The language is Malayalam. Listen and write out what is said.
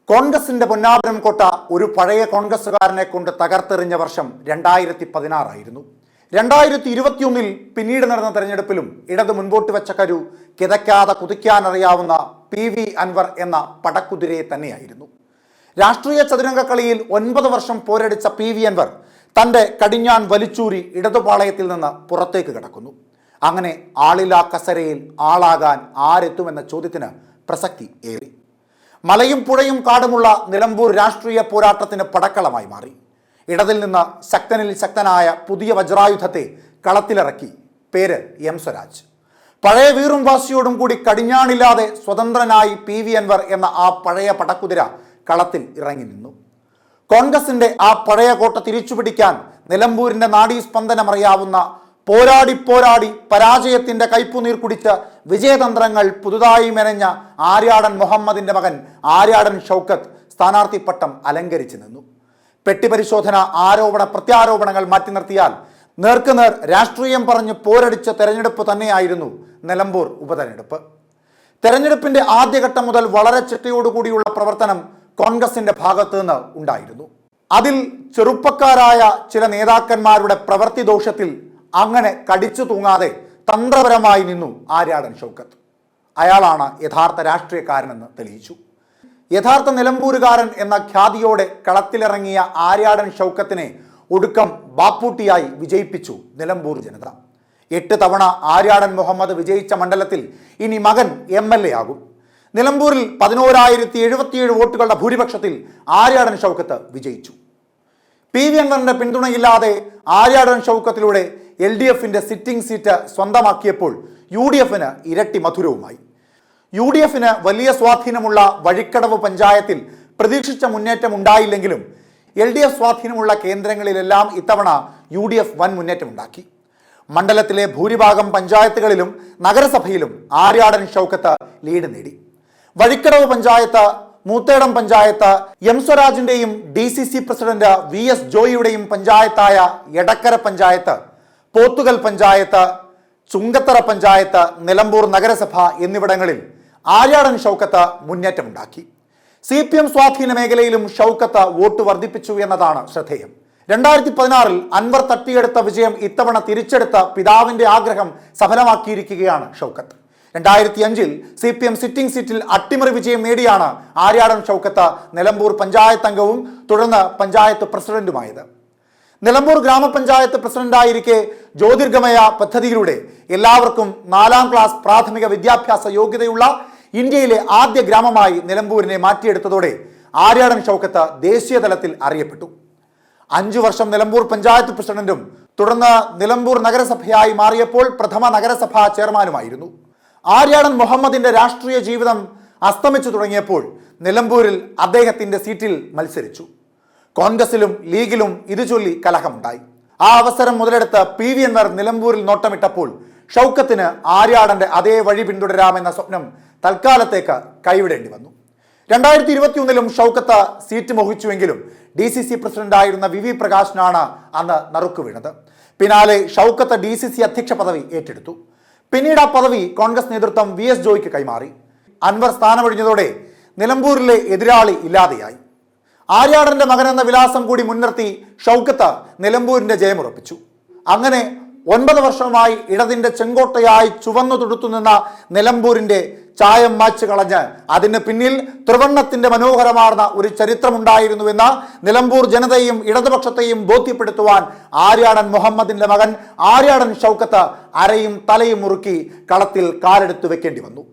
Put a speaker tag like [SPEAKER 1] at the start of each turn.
[SPEAKER 1] കോൺഗ്രസിന്റെ പൊന്നാപുരം കോട്ട ഒരു പഴയ കോൺഗ്രസുകാരനെ കൊണ്ട് തകർത്തെറിഞ്ഞ വർഷം 2016 ആയിരുന്നു. 2021 പിന്നീട് നടന്ന തെരഞ്ഞെടുപ്പിലും ഇടത് മുൻപോട്ട് വെച്ച കരു കിതയ്ക്കാതെ കുതിക്കാനറിയാവുന്ന PV അൻവർ എന്ന പടക്കുതിരയെ തന്നെയായിരുന്നു. രാഷ്ട്രീയ ചതുരംഗ കളിയിൽ 9 വർഷം പോരടിച്ച PV അൻവർ തൻ്റെ കടിഞ്ഞാൻ വലിച്ചൂരി ഇടതുപാളയത്തിൽ നിന്ന് പുറത്തേക്ക് കിടക്കുന്നു. അങ്ങനെ ആളില്ലാ കസരയിൽ ആളാകാൻ ആരെത്തുമെന്ന ചോദ്യത്തിന് പ്രസക്തി ഏറി. മലയും പുഴയും കാടുമുള്ള നിലമ്പൂർ രാഷ്ട്രീയ പോരാട്ടത്തിന് പടക്കളമായി മാറി. ഇടതിൽ നിന്ന് ശക്തനിൽ ശക്തനായ പുതിയ വജ്രായുധത്തെ കളത്തിലിറക്കി. പേര് M സ്വരാജ്. പഴയ വീറും വാശിയോടും കൂടി കടിഞ്ഞാണില്ലാതെ സ്വതന്ത്രനായി PV അൻവർ എന്ന ആ പഴയ പടക്കുതിര കളത്തിൽ ഇറങ്ങി നിന്നു. കോൺഗ്രസിന്റെ ആ പഴയ കോട്ട തിരിച്ചുപിടിക്കാൻ നിലമ്പൂരിന്റെ നാഡീസ്പന്ദനമറിയാവുന്ന പോരാടി പരാജയത്തിന്റെ കൈപ്പുനീർ കുടിച്ച് വിജയതന്ത്രങ്ങൾ പുതുതായി മെനഞ്ഞ ആര്യാടൻ മുഹമ്മദിന്റെ മകൻ ആര്യാടൻ ഷൗക്കത്ത് സ്ഥാനാർത്ഥി പട്ടം അലങ്കരിച്ചു നിന്നു. പെട്ടിപരിശോധന, ആരോപണ പ്രത്യാരോപണങ്ങൾ മാറ്റി നിർത്തിയാൽ നേർക്കുനേർ രാഷ്ട്രീയം പറഞ്ഞ് പോരടിച്ച തെരഞ്ഞെടുപ്പ് തന്നെയായിരുന്നു നിലമ്പൂർ ഉപതെരഞ്ഞെടുപ്പ്. തെരഞ്ഞെടുപ്പിന്റെ ആദ്യഘട്ടം മുതൽ വളരെ ചിട്ടയോടുകൂടിയുള്ള പ്രവർത്തനം കോൺഗ്രസിന്റെ ഭാഗത്തു നിന്ന് ഉണ്ടായിരുന്നു. അതിൽ ചെറുപ്പക്കാരായ ചില നേതാക്കന്മാരുടെ പ്രവൃത്തി ദോഷത്തിൽ അങ്ങനെ കടിച്ചു തൂങ്ങാതെ തന്ത്രപരമായി നിന്നു ആര്യാടൻ ഷൗക്കത്ത്. അയാളാണ് യഥാർത്ഥ രാഷ്ട്രീയക്കാരനെന്ന് തെളിയിച്ചു. യഥാർത്ഥ നിലമ്പൂരുകാരൻ എന്ന ഖ്യാതിയോടെ കളത്തിലിറങ്ങിയ ആര്യാടൻ ഷൗക്കത്തിനെ ഒടുക്കം ബാപ്പൂട്ടിയായി വിജയിപ്പിച്ചു നിലമ്പൂർ ജനത. 8 തവണ ആര്യാടൻ മുഹമ്മദ് വിജയിച്ച മണ്ഡലത്തിൽ ഇനി മകൻ MLA ആകും. നിലമ്പൂരിൽ 11,077 വോട്ടുകളുടെ ഭൂരിപക്ഷത്തിൽ ആര്യാടൻ ഷൗക്കത്ത് വിജയിച്ചു. PV അൻവറിന്റെ പിന്തുണയില്ലാതെ ആര്യാടൻ ഷൗക്കത്തിലൂടെ LDFന്റെ സിറ്റിംഗ് സീറ്റ് സ്വന്തമാക്കിയപ്പോൾ UDFന് ഇരട്ടി മധുരവുമായി. UDFന് വലിയ സ്വാധീനമുള്ള വഴിക്കടവ് പഞ്ചായത്തിൽ പ്രതീക്ഷിച്ച മുന്നേറ്റം ഉണ്ടായില്ലെങ്കിലും LDF സ്വാധീനമുള്ള കേന്ദ്രങ്ങളിലെല്ലാം ഇത്തവണ UDF വൻ മുന്നേറ്റമുണ്ടാക്കി. മണ്ഡലത്തിലെ ഭൂരിഭാഗം പഞ്ചായത്തുകളിലും നഗരസഭയിലും ആര്യാടൻ ഷൗക്കത്ത് ലീഡ് നേടി. വഴിക്കടവ് പഞ്ചായത്ത്, മൂത്തേടം പഞ്ചായത്ത്, M സ്വരാജിന്റെയും DCC പ്രസിഡന്റ് VS ജോയിയുടെയും പഞ്ചായത്തായ എടക്കര പഞ്ചായത്ത്, പോത്തുകൽ പഞ്ചായത്ത്, ചുങ്കത്തറ പഞ്ചായത്ത്, നിലമ്പൂർ നഗരസഭ എന്നിവിടങ്ങളിൽ ആര്യാടൻ ഷൗക്കത്ത് മുന്നേറ്റമുണ്ടാക്കി. CPM സ്വാധീന മേഖലയിലും ഷൗക്കത്ത് വോട്ട് വർദ്ധിപ്പിച്ചു എന്നതാണ് ശ്രദ്ധേയം. 2016 അൻവർ തട്ടിയെടുത്ത വിജയം ഇത്തവണ തിരിച്ചെടുത്ത പിതാവിന്റെ ആഗ്രഹം സഫലമാക്കിയിരിക്കുകയാണ് ഷൗക്കത്ത്. 2005 CPM സിറ്റിംഗ് സീറ്റിൽ അട്ടിമറി വിജയം നേടിയാണ് ആര്യാടൻ ഷൗക്കത്ത് നിലമ്പൂർ പഞ്ചായത്ത് അംഗവും തുടർന്ന് പഞ്ചായത്ത് പ്രസിഡന്റുമായത്. നിലമ്പൂർ ഗ്രാമപഞ്ചായത്ത് പ്രസിഡന്റായിരിക്കെ ജ്യോതിർഗമയ പദ്ധതിയിലൂടെ എല്ലാവർക്കും 4ാം ക്ലാസ് പ്രാഥമിക വിദ്യാഭ്യാസ യോഗ്യതയുള്ള ഇന്ത്യയിലെ ആദ്യ ഗ്രാമമായി നിലമ്പൂരിനെ മാറ്റിയെടുത്തതോടെ ആര്യാടൻ ഷൗക്കത്ത് ദേശീയ തലത്തിൽ അറിയപ്പെട്ടു. 5 വർഷം നിലമ്പൂർ പഞ്ചായത്ത് പ്രസിഡന്റും തുടർന്ന് നിലമ്പൂർ നഗരസഭയായി മാറിയപ്പോൾ പ്രഥമ നഗരസഭാ ചെയർമാനുമായിരുന്നു. ആര്യാടൻ മുഹമ്മദിന്റെ രാഷ്ട്രീയ ജീവിതം അസ്തമിച്ചു തുടങ്ങിയപ്പോൾ നിലമ്പൂരിൽ അദ്ദേഹത്തിന്റെ സീറ്റിൽ മത്സരിച്ചു. കോൺഗ്രസിലും ലീഗിലും ഇത് ചൊല്ലി കലഹമുണ്ടായി. ആ അവസരം മുതലെടുത്ത് PV അൻവർ നിലമ്പൂരിൽ നോട്ടമിട്ടപ്പോൾ ഷൗക്കത്തിന് ആര്യാടന്റെ അതേ വഴി പിന്തുടരാമെന്ന സ്വപ്നം തൽക്കാലത്തേക്ക് കൈവിടേണ്ടി വന്നു. 2021 ഷൗക്കത്ത് സീറ്റ് മോഹിച്ചുവെങ്കിലും DCC പ്രസിഡന്റായിരുന്ന VV പ്രകാശിനാണ് അന്ന് നറുക്കു വീണത്. പിന്നാലെ ഷൗക്കത്ത് DCC അധ്യക്ഷ പദവി ഏറ്റെടുത്തു. പിന്നീട് ആ പദവി കോൺഗ്രസ് നേതൃത്വം VS ജോയിക്ക് കൈമാറി. അൻവർ സ്ഥാനമൊഴിഞ്ഞതോടെ നിലമ്പൂരിലെ എതിരാളി ഇല്ലാതെയായി. ആര്യാടന്റെ മകനെന്ന വിലാസം കൂടി മുൻനിർത്തി ഷൗക്കത്ത് നിലമ്പൂരിന്റെ ജയമുറപ്പിച്ചു. അങ്ങനെ 9 വർഷമായി ഇടതിന്റെ ചെങ്കോട്ടയായി ചുവന്നു തുടുത്തുനിന്ന നിലമ്പൂരിന്റെ ചായം മാച്ച് കളഞ്ഞ് അതിന് പിന്നിൽ ത്രിവർണ്ണത്തിന്റെ മനോഹരമാർന്ന ഒരു ചരിത്രമുണ്ടായിരുന്നുവെന്ന് നിലമ്പൂർ ജനതയെയും ഇടതുപക്ഷത്തെയും ബോധ്യപ്പെടുത്തുവാൻ ആര്യാടൻ മുഹമ്മദിന്റെ മകൻ ആര്യാടൻ ഷൗക്കത്ത് അരയും തലയും മുറുക്കി കളത്തിൽ കാലെടുത്തു വെക്കേണ്ടി വന്നു.